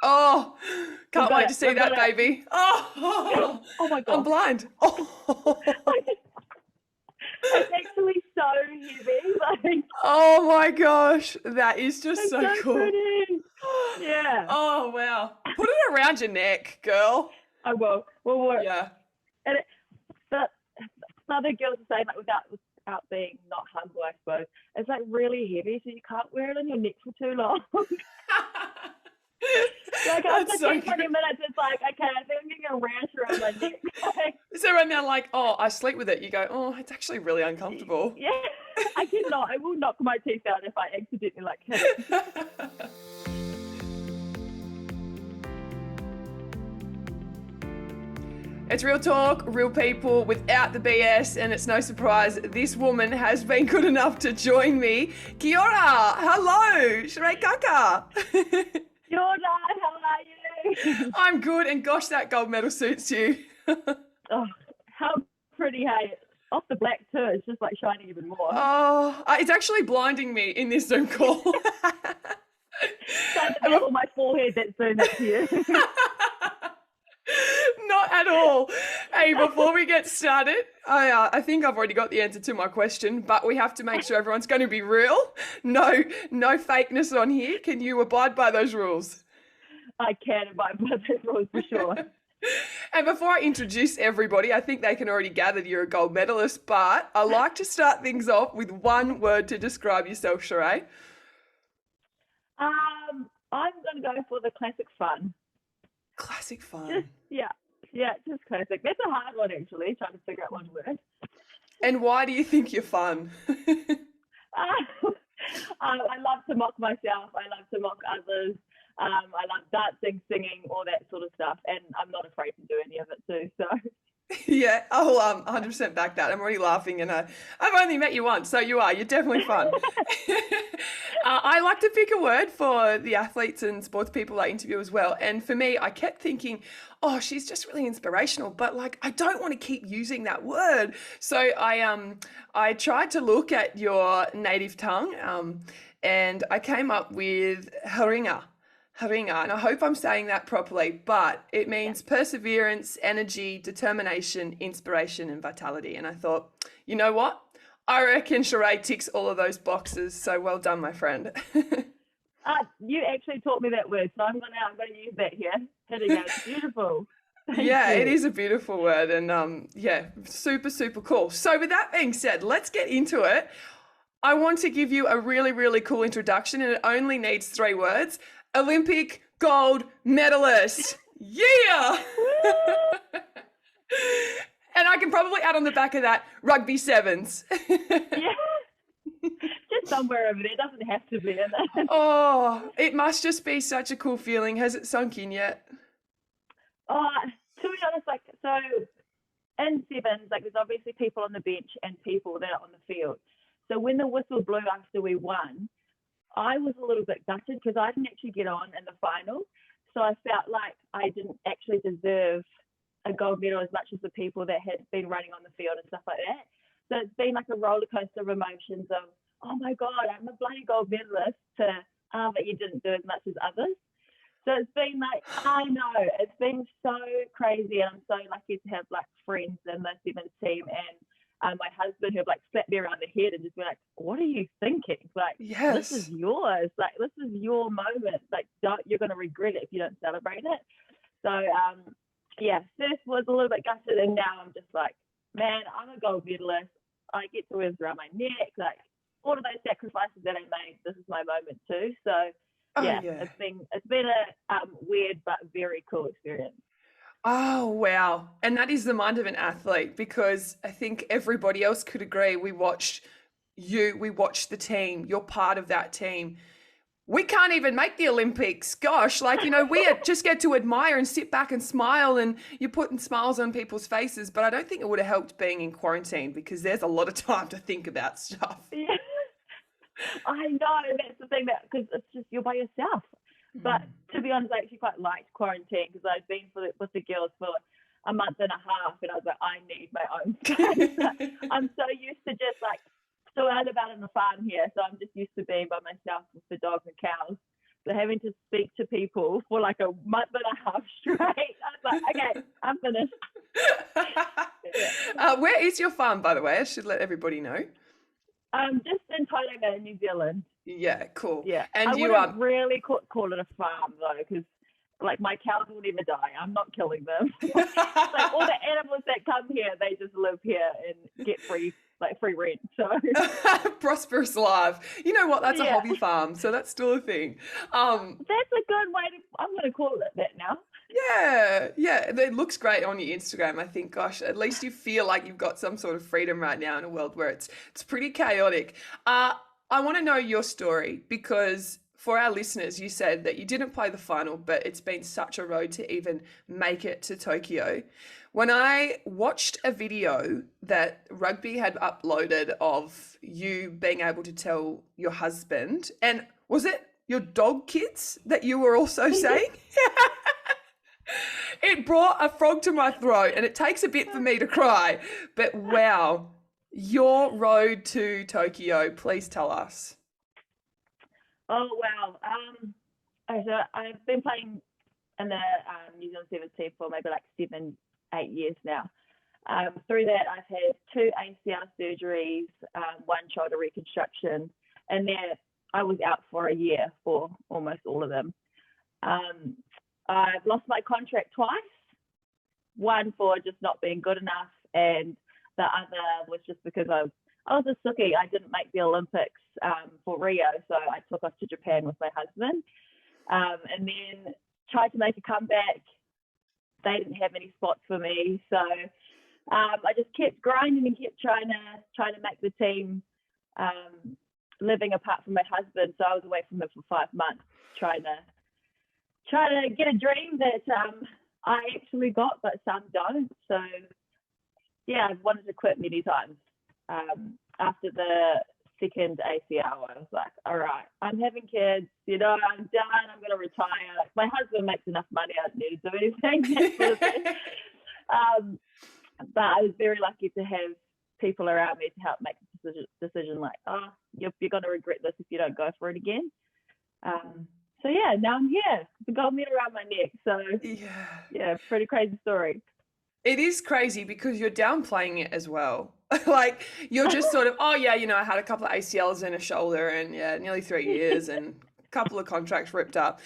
Oh, We've can't got wait it. to see We've that got it. baby. Oh, Oh my I'm gosh. blind. Oh, It's actually so heavy. Like, oh my gosh, that is just it's so so cool. pretty. Yeah. Oh wow, put it around your neck, girl. I will. We'll work. Yeah. And the other girls are saying, like, without being not humble, I suppose, it's like really heavy, so you can't wear it on your neck for too long. Like after That's so 10, 20 good. minutes, it's like, okay, I think I'm getting a rash around my neck. Like, So right now, like, oh, I sleep with it. You go, oh, it's actually really uncomfortable. yeah, I will knock my teeth out if I accidentally like hit it. It's real talk, real people, without the BS, and it's no surprise this woman has been good enough to join me. Kiara, hello, Shiray Kaka. You're not, how are you? I'm good, and gosh, that gold medal suits you. Oh, how pretty, hey. Off the black too, it's just like shining even more. Oh, it's actually blinding me in this Zoom call. Doesn't have on my forehead that's doing that to you. Not at all. Hey, before we get started, I think I've already got the answer to my question, but we have to make sure everyone's going to be real. No fakeness on here. Can you abide by those rules? I can abide by those rules for sure. And before I introduce everybody, I think they can already gather you're a gold medalist, but I like to start things off with one word to describe yourself, Shiray. I'm going to go for the classic fun. Classic Just, fun. yeah, just classic. That's a hard one, actually, trying to figure out one word. And why do you think you're fun? I love to mock myself. I love to mock others. I love dancing, singing, all that sort of stuff. And I'm not afraid to do any of it too. So, Yeah, I'll 100% back that. I'm already laughing, and I've only met you once, so you're definitely fun. I like to pick a word for the athletes and sports people I interview as well. And for me, I kept thinking, oh, she's just really inspirational, but like I don't want to keep using that word. So I tried to look at your native tongue, and I came up with haringa. Haringa, and I hope I'm saying that properly, but it yeah. means perseverance, energy, determination, inspiration, and vitality. And I thought, you know what? I reckon Shiray ticks all of those boxes. So well done, my friend. You actually taught me that word, so I'm going to use that here. Hitting it. Beautiful. Thank Yeah, it you. is a beautiful word, and yeah, super, super cool. So with that being said, let's get into it. I want to give you a really, really cool introduction, and it only needs 3 words. Olympic gold medalist. Yeah! And I can probably add on the back of that rugby sevens. Yeah. Just somewhere over there. It doesn't have to be in it. Oh, it must just be such a cool feeling. Has it sunk in yet? To be honest, like, so in sevens, like, there's obviously people on the bench and people that are on the field. So when the whistle blew after we won, I was a little bit gutted because I didn't actually get on in the final. So I felt like I didn't actually deserve a gold medal as much as the people that had been running on the field and stuff like that. So it's been like a roller coaster of emotions of, oh my God, I'm a bloody gold medalist, to, but you didn't do as much as others. So it's been like, I know, it's been so crazy, and I'm so lucky to have like friends in the sevens team, and my husband, who have like slapped me around the head and just been like, what are you thinking? Like, this is Yes. yours. Like, this is your moment. Like, you're going to regret it if you don't celebrate it. So, yeah, first was a little bit gutted, and now I'm just like, man, I'm a gold medalist. I get to wear this around my neck. Like, all of those sacrifices that I made, this is my moment too. So, Oh, yeah, yeah. it's been a weird but very cool experience. Oh, wow. And that is the mind of an athlete, because I think everybody else could agree. We watched you, we watched the team, you're part of that team. We can't even make the Olympics. Gosh, like, we just get to admire and sit back and smile, and you're putting smiles on people's faces. But I don't think it would have helped being in quarantine, because there's a lot of time to think about stuff. Yeah, I know. That's the thing, that because it's just you're by yourself. But to be honest, I actually quite liked quarantine because I'd been with the girls for a month and a half, and I was like, I need my own space. I'm so used to just like still out about on the farm here, so I'm just used to being by myself with the dogs and cows. having to speak to people for like a month and a half straight. I was like, okay, I'm finished. Where is your farm, by the way? I should let everybody know. Just in Tauranga, New Zealand. Yeah, cool. Yeah, And I you wouldn't really call it a farm though, because like my cows will never die. I'm not killing them. Like all the animals that come here, they just live here and get free rent. So prosperous life. You know what? That's a Yeah. hobby farm, so that's still a thing. That's a good way I'm going to call it that now. Yeah, it looks great on your Instagram. I think, gosh, at least you feel like you've got some sort of freedom right now in a world where it's pretty chaotic. I want to know your story because for our listeners, you said that you didn't play the final, but it's been such a road to even make it to Tokyo. When I watched a video that Rugby had uploaded of you being able to tell your husband, and was it your dog kids that you were also saying? It brought a frog to my throat, and it takes a bit for me to cry. But wow, your road to Tokyo, please tell us. Oh, wow. So I've been playing in the New Zealand Sevens team for maybe like 7-8 years now. Through that, I've had 2 ACL surgeries, 1 shoulder reconstruction, and then I was out for a year for almost all of them. I've lost my contract twice, one for just not being good enough, and the other was just because I was a sookie. I didn't make the Olympics for Rio, so I took off to Japan with my husband, and then tried to make a comeback. They didn't have any spots for me, so I just kept grinding and kept trying to make the team, living apart from my husband. So I was away from him for 5 months, trying to get a dream that I actually got, but some don't. So yeah, I've wanted to quit many times. After the second ACL, I was like, all right, I'm having kids, I'm done, I'm going to retire. My husband makes enough money, I don't need to do anything. That sort of thing. But I was very lucky to have people around me to help make the decision like, oh, you're going to regret this if you don't go for it again. So yeah, now I'm here, the gold medal around my neck. So yeah, pretty crazy story. It is crazy because you're downplaying it as well. Like you're just sort of, oh yeah, I had a couple of ACLs and a shoulder and nearly 3 years and a couple of contracts ripped up.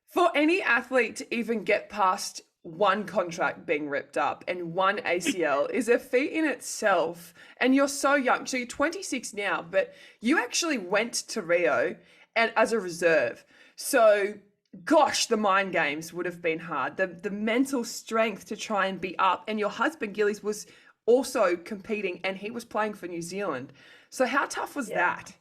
For any athlete to even get past one contract being ripped up and one ACL is a feat in itself. And you're so young. So you're 26 now, but you actually went to Rio and as a reserve. So gosh, the mind games would have been hard. The mental strength to try and be up. And your husband, Gillies, was also competing and he was playing for New Zealand. So how tough was that?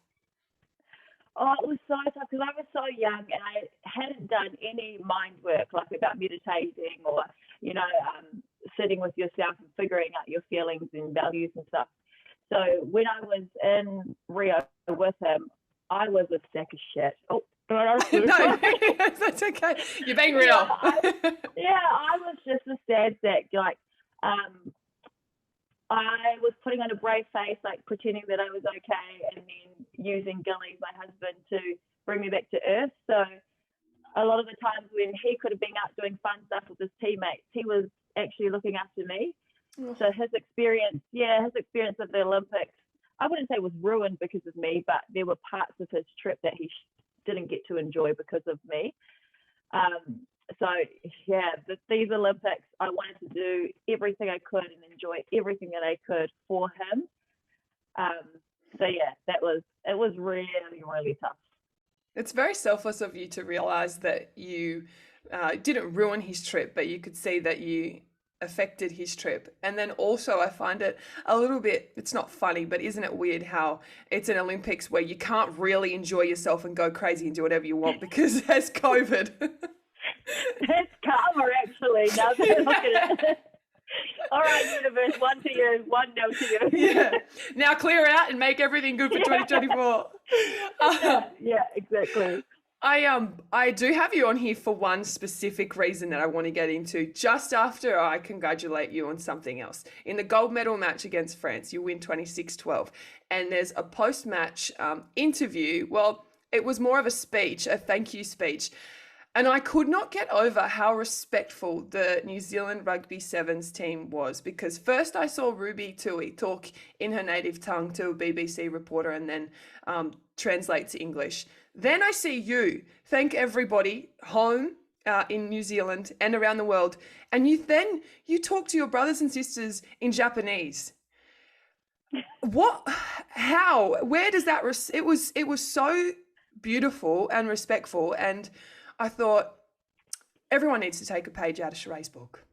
Oh, it was so tough because I was so young and I hadn't done any mind work, like about meditating or, sitting with yourself and figuring out your feelings and values and stuff. So when I was in Rio with him, I was a sack of shit. Oh, no, that's okay. You're being real. I was just a sad sack. Like, I was putting on a brave face, like pretending that I was okay, and then using Gilly, my husband, to bring me back to earth. So a lot of the times when he could have been out doing fun stuff with his teammates, he was actually looking after me. So his experience of the Olympics, I wouldn't say was ruined because of me, but there were parts of his trip that he didn't get to enjoy because of me. These Olympics, I wanted to do everything I could and enjoy everything that I could for him. It was really, really tough. It's very selfless of you to realize that you didn't ruin his trip, but you could see that you affected his trip. And then also I find it a little bit, it's not funny, but isn't it weird how it's an Olympics where you can't really enjoy yourself and go crazy and do whatever you want because there's COVID. It's karma, actually. Now that I look at it. All right, universe, 1 to you, 1-0 to you. Yeah. Now clear out and make everything good for 2024. Yeah, exactly. I do have you on here for one specific reason that I want to get into just after I congratulate you on something else. In the gold medal match against France, you win 26-12. And there's a post-match interview. Well, it was more of a speech, a thank you speech. And I could not get over how respectful the New Zealand Rugby Sevens team was, because first I saw Ruby Tui talk in her native tongue to a BBC reporter and then translate to English. Then I see you thank everybody home in New Zealand and around the world, and you talk to your brothers and sisters in Japanese. What? How? Where does that? It was so beautiful and respectful, and I thought everyone needs to take a page out of Shiray's book.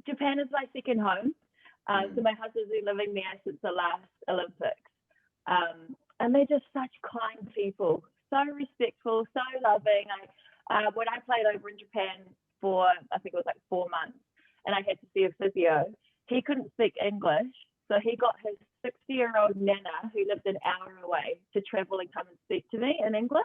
Japan is my second home. So my husband's been living there since the last Olympics. And they're just such kind people, so respectful, so loving. When I played over in Japan for, I think it was like 4 months, and I had to see a physio, he couldn't speak English. So he got his 60-year-old nana, who lived an hour away, to travel and come and speak to me in English.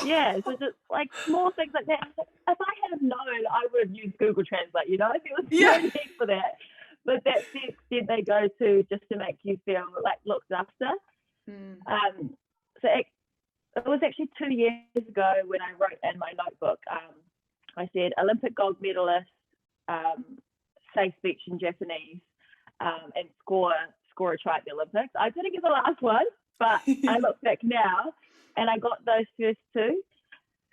Yeah, so just like small things like that. If I had have known, I would have used Google Translate, you know, there was no need for that. But that's the extent they go to, just to make you feel like looked after. So it was actually 2 years ago when I wrote in my notebook, I said Olympic gold medalist, say speech in Japanese, and score a try at the Olympics. I didn't get the last one, but I look back now and I got those first two.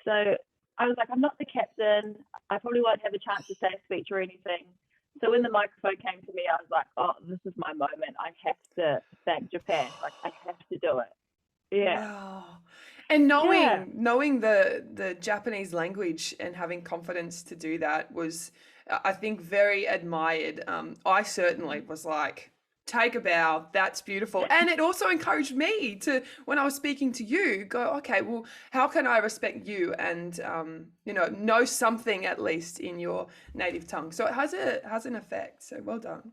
So I was like, I'm not the captain. I probably won't have a chance to say a speech or anything. So when the microphone came to me, I was like, oh, this is my moment. I have to thank Japan. Like, I have to do it. Yeah. Wow. And knowing the Japanese language and having confidence to do that was, I think, very admired. I certainly was like, take a bow, that's beautiful. And it also encouraged me to, when I was speaking to you, go, okay, well, how can I respect you and, know something at least in your native tongue. So it has an effect. So well done.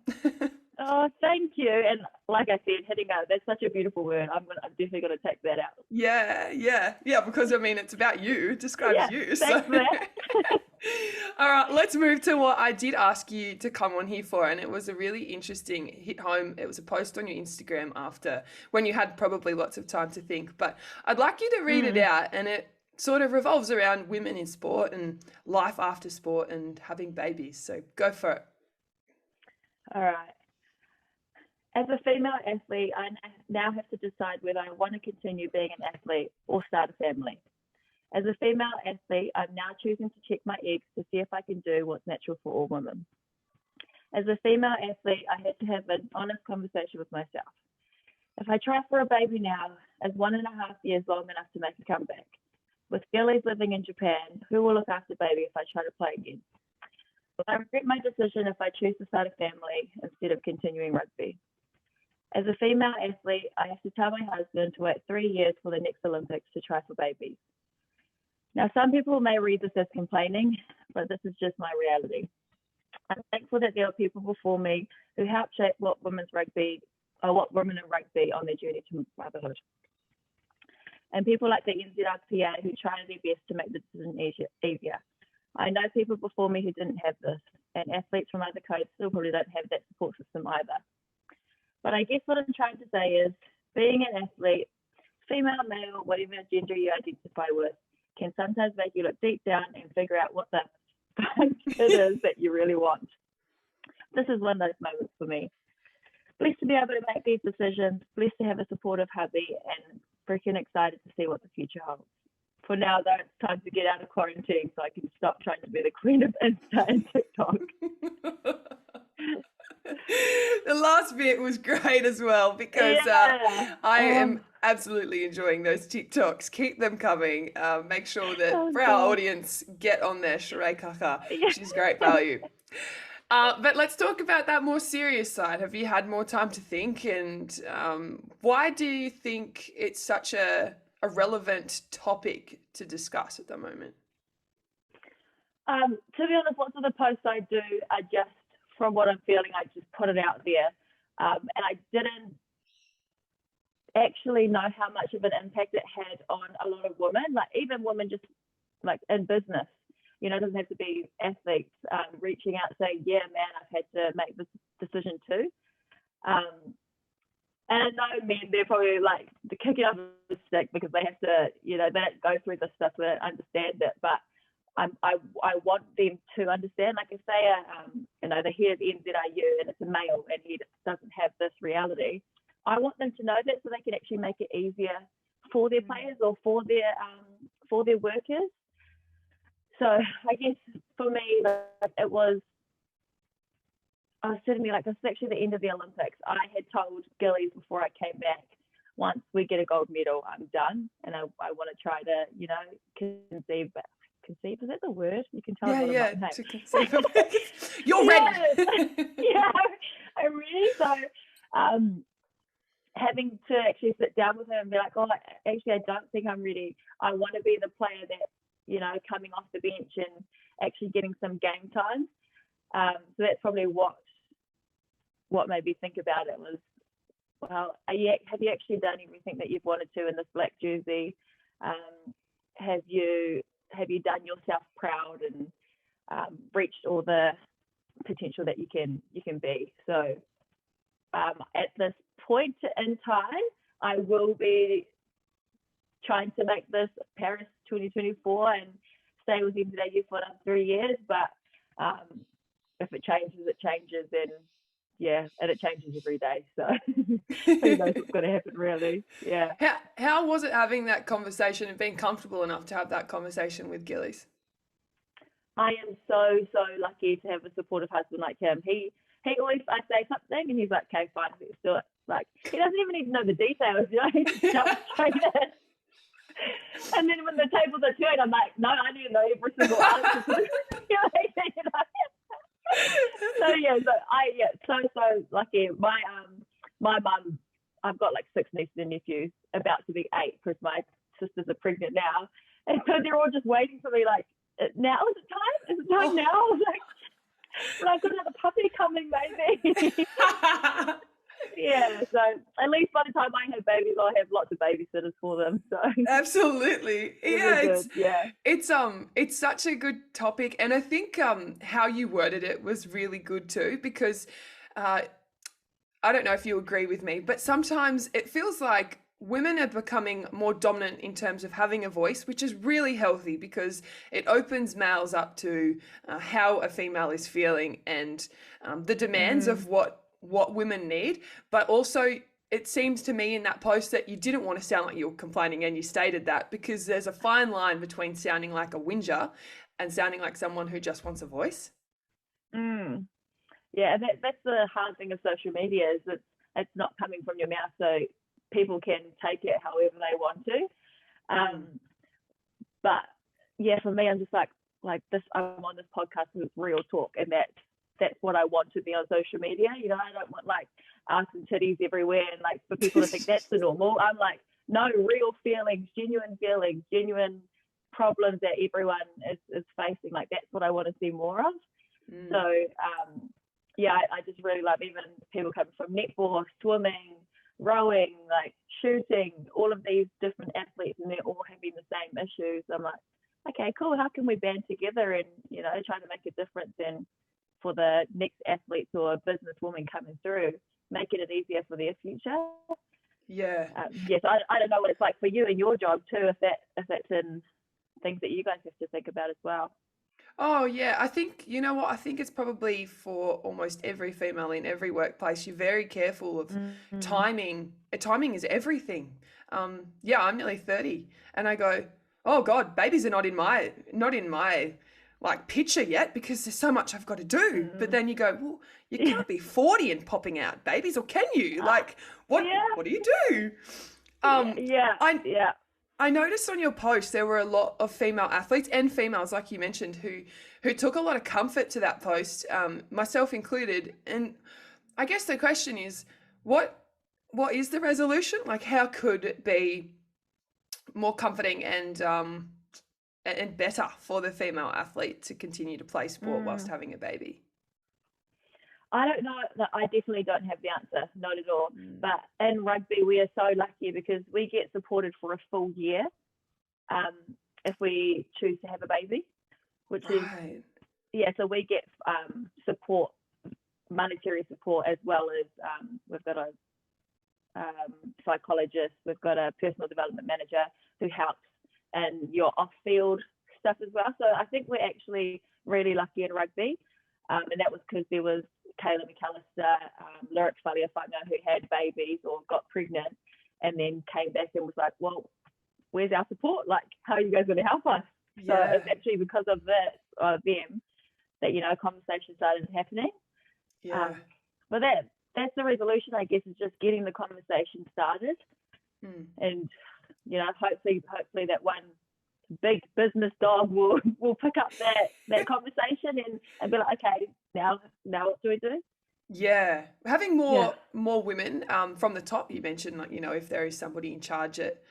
Oh, thank you. And like I said, hitting out, that's such a beautiful word. I'm definitely going to take that out. Yeah, because I mean, it's about you. It describes you. Thanks for that. All right, let's move to what I did ask you to come on here for. And it was a really interesting hit home. It was a post on your Instagram after, when you had probably lots of time to think. But I'd like you to read it out. And it sort of revolves around women in sport and life after sport and having babies. So go for it. All right. As a female athlete, I now have to decide whether I want to continue being an athlete or start a family. As a female athlete, I'm now choosing to check my eggs to see if I can do what's natural for all women. As a female athlete, I had to have an honest conversation with myself. If I try for a baby now, is 1.5 years long enough to make a comeback? With girlies living in Japan, who will look after baby if I try to play again? Will I regret my decision if I choose to start a family instead of continuing rugby? As a female athlete, I have to tell my husband to wait 3 years for the next Olympics to try for babies. Now, some people may read this as complaining, but this is just my reality. I'm thankful that there are people before me who helped shape what women in rugby on their journey to motherhood. And people like the NZRPA who try their best to make the decision easier. I know people before me who didn't have this, and athletes from other codes still probably don't have that support system either. But I guess what I'm trying to say is, being an athlete, female, male, whatever gender you identify with, can sometimes make you look deep down and figure out what the fuck it is that you really want. This is one of those moments for me. Blessed to be able to make these decisions, blessed to have a supportive hubby, and freaking excited to see what the future holds. For now, though, it's time to get out of quarantine so I can stop trying to be the queen of Insta and TikTok. The last bit was great as well, because I am absolutely enjoying those TikToks. Keep them coming. Make sure that for our audience, get on there, Shiray Kaka. She's great value. But let's talk about that more serious side. Have you had more time to think, and why do you think it's such a relevant topic to discuss at the moment? To be honest, lots of the posts I do are just from what I'm feeling. I just put it out there, and I didn't actually know how much of an impact it had on a lot of women, like even women just like in business. You know, it doesn't have to be athletes reaching out saying, yeah, man, I've had to make this decision too. And I know men, they're probably like the kicking up the stick because they have to, they don't go through this stuff to understand it. But I want them to understand. Like if they are, they hear the NZRU and it's a male and he doesn't have this reality, I want them to know that so they can actually make it easier for their players or for their workers. So I guess for me, it was. I was sitting there like, this is actually the end of the Olympics. I had told Gillies before I came back, once we get a gold medal, I'm done. And I want to try to, conceive, is that the word? You can tell Yeah, me what yeah, I'm not to conceive of it. You're ready. Yeah, I'm ready. So having to actually sit down with her and be like, oh, actually, I don't think I'm ready. I want to be the player that, coming off the bench and actually getting some game time. So that's probably what made me think about it was, well, have you actually done everything that you've wanted to in this black jersey? Have you done yourself proud and reached all the potential that you can be? So at this point in time, I will be trying to make this Paris 2024 and stay with NZAU for another 3 years. But if it changes, it changes, and it changes every day. So who knows what's going to happen, really? Yeah. How was it having that conversation and being comfortable enough to have that conversation with Gillies? I am so lucky to have a supportive husband like him. He always, I say something and he's like, okay, fine, let's do it. Like, he doesn't even need to know the details, he just jumps straight in. And then when the tables are turned, I'm like, no, I need to know every single answer to the so lucky. My mum, I've got like 6 nieces and nephews, about to be 8 because my sisters are pregnant now, and so they're all just waiting for me. Like, now is it time? Is it time now? I was like, well, I've got another puppy coming, maybe. Yeah, so at least by the time I have babies, I'll have lots of babysitters for them. So absolutely, yeah, it's such a good topic, and I think how you worded it was really good too, because I don't know if you agree with me, but sometimes it feels like women are becoming more dominant in terms of having a voice, which is really healthy because it opens males up to how a female is feeling and the demands of what women need. But also, it seems to me in that post that you didn't want to sound like you were complaining, and you stated that, because there's a fine line between sounding like a whinger and sounding like someone who just wants a voice. Yeah, that's the hard thing of social media, is that it's not coming from your mouth, so people can take it however they want to. But yeah, for me, I'm just like this. I'm on this podcast and it's real talk, and that's what I want to be on social media. I don't want like ass and titties everywhere and like for people to think that's the normal. I'm like, no, real feelings, genuine problems that everyone is facing. Like, that's what I want to see more of. So I just really love even people coming from netball, swimming, rowing, like shooting, all of these different athletes, and they're all having the same issues. I'm like, okay, cool. How can we band together and try to make a difference, and for the next athletes or businesswomen coming through, making it easier for their future? Yeah. Yes, I don't know what it's like for you in your job too, if that's in things that you guys have to think about as well. Oh, yeah. I think, you know what? I think it's probably for almost every female in every workplace. You're very careful of timing. Timing is everything. Yeah, I'm nearly 30 and I go, oh God, babies are not in my like picture yet because there's so much I've got to do. But then you go, well, you can't be 40 and popping out babies, or can you? Like, what do you do? I noticed on your post there were a lot of female athletes and females, like you mentioned, who took a lot of comfort to that post, myself included. And I guess the question is, what is the resolution? Like, how could it be more comforting and better for the female athlete to continue to play sport whilst having a baby? I don't know. I definitely don't have the answer, not at all. But in rugby, we are so lucky because we get supported for a full year if we choose to have a baby, which is, so we get support, monetary support, as well as we've got psychologist. We've got a personal development manager who helps in your off-field stuff as well. So I think we're actually really lucky in rugby, and that was because there was Kayla McAllister, Lyric Faliafanga, who had babies or got pregnant, and then came back and was like, well, where's our support? Like, how are you guys going to help us? Yeah. So it's actually because of them that, you know, a conversation started happening. Yeah. But that's the resolution, I guess, is just getting the conversation started. And, you know, hopefully that one big business dog will pick up that conversation and be like, okay, now what do we do? Yeah, having more women from the top. You mentioned, like, you know, if there is somebody in charge at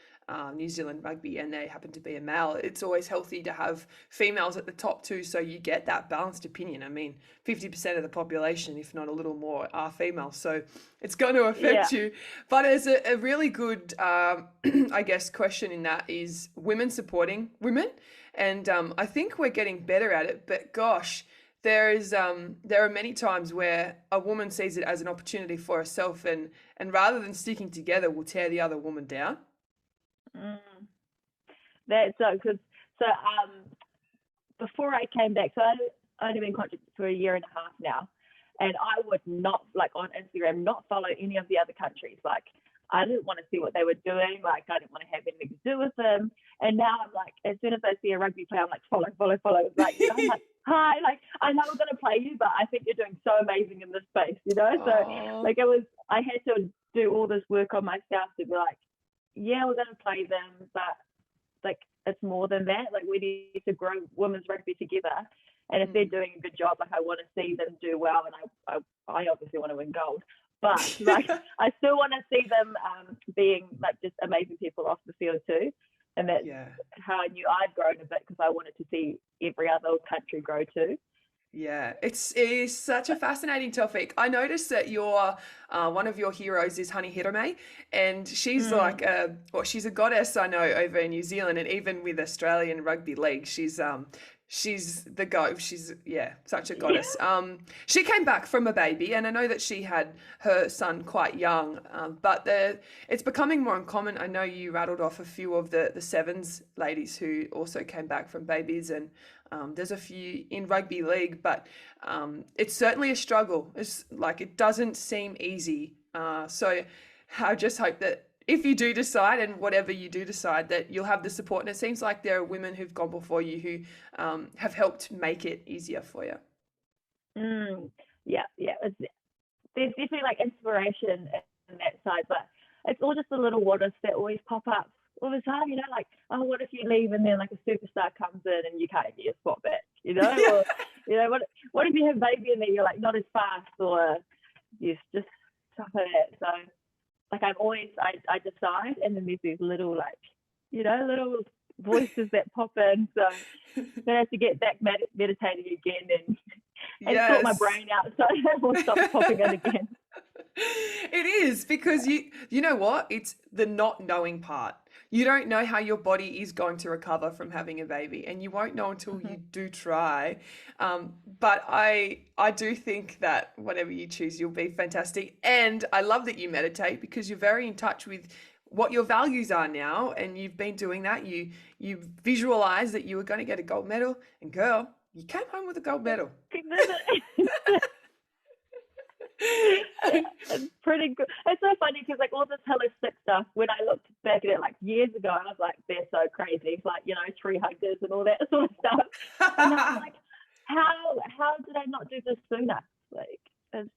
New Zealand Rugby and they happen to be a male, it's always healthy to have females at the top too, so you get that balanced opinion. I mean, 50% of the population, if not a little more, are female, so it's going to affect you. But as a really good, I guess, question in that is women supporting women, and I think we're getting better at it. But gosh, there are many times where a woman sees it as an opportunity for herself, and rather than sticking together, will tear the other woman down. That's so good. So before I came back, so I'd only been contracted for a year and a half now, and I would not, like, on Instagram, not follow any of the other countries. Like, I didn't want to see what they were doing. Like, I didn't want to have anything to do with them. And now I'm like, as soon as I see a rugby player, I'm like, follow. Like, you know, I'm like, hi, like, I know we're going to play you, but I think you're doing so amazing in this space, you know? So, like, I had to do all this work on myself to be like, yeah, we're going to play them, but, like, it's more than that. Like, we need to grow women's rugby together. And if they're doing a good job, like, I want to see them do well, and I obviously want to win gold. But, like, I still want to see them being, like, just amazing people off the field too. And that's how I knew I'd grown a bit, because I wanted to see every other country grow too. Yeah, it is such a fascinating topic. I noticed that your one of your heroes is Honey Hirame, and she's like she's a goddess, I know, over in New Zealand, and even with Australian Rugby League, she's the GOAT. She's such a goddess. She came back from a baby, and I know that she had her son quite young, but it's becoming more uncommon. I know you rattled off a few of the sevens ladies who also came back from babies, and there's a few in rugby league, but it's certainly a struggle. It's like, it doesn't seem easy. So I just hope that if you do decide, and whatever you do decide, that you'll have the support. And it seems like there are women who've gone before you who have helped make it easier for you. Yeah. There's definitely, like, inspiration in that side, but it's all just the little what ifs that always pop up all the time, you know, like, oh, what if you leave and then, like, a superstar comes in and you can't get your spot back, you know? Or, you know, what if you have a baby and then you're, like, not as fast, or just stuff like that. So, like, I'm always, I decide, and then there's these little, like, you know, little voices that pop in. So then I have to get back meditating again and sort my brain out so it will stop popping in again. It is, because you know what? It's the not knowing part. You don't know how your body is going to recover from having a baby, and you won't know until you do try. But I do think that whatever you choose, you'll be fantastic. And I love that you meditate, because you're very in touch with what your values are now, and you've been doing that. You visualize that you were going to get a gold medal, and girl, you came home with a gold medal. It's pretty good. It's so funny, because, like, all this holistic stuff, when I looked back at it, like, years ago, I was like, they're so crazy. It's like, you know, tree huggers and all that sort of stuff. And I'm like, how did I not do this sooner? Like, it's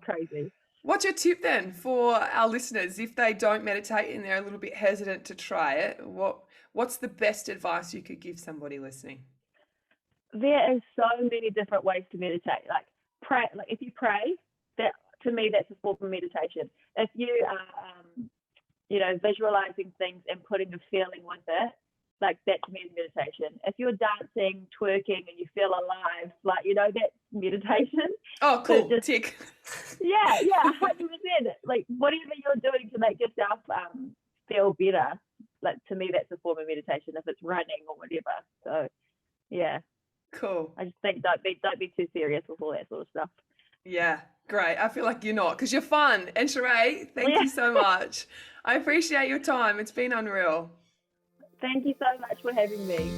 crazy. What's your tip then for our listeners if they don't meditate and they're a little bit hesitant to try it? What's the best advice you could give somebody listening? There is so many different ways to meditate. Like, pray. Like, if you pray, that, to me, that's a form of meditation. If you are, you know, visualizing things and putting a feeling with it, like, that to me is meditation. If you're dancing, twerking, and you feel alive, like, you know, that's meditation. Oh, cool. So tick. Yeah, 100%. Like, whatever you're doing to make yourself feel better, like, to me, that's a form of meditation, if it's running or whatever. So, yeah. Cool. I just think don't be too serious with all that sort of stuff. Yeah, Great. I feel like you're not because you're fun. And Shiray, thank Yeah. you so much. I appreciate your time. It's been unreal. Thank you so much for having me.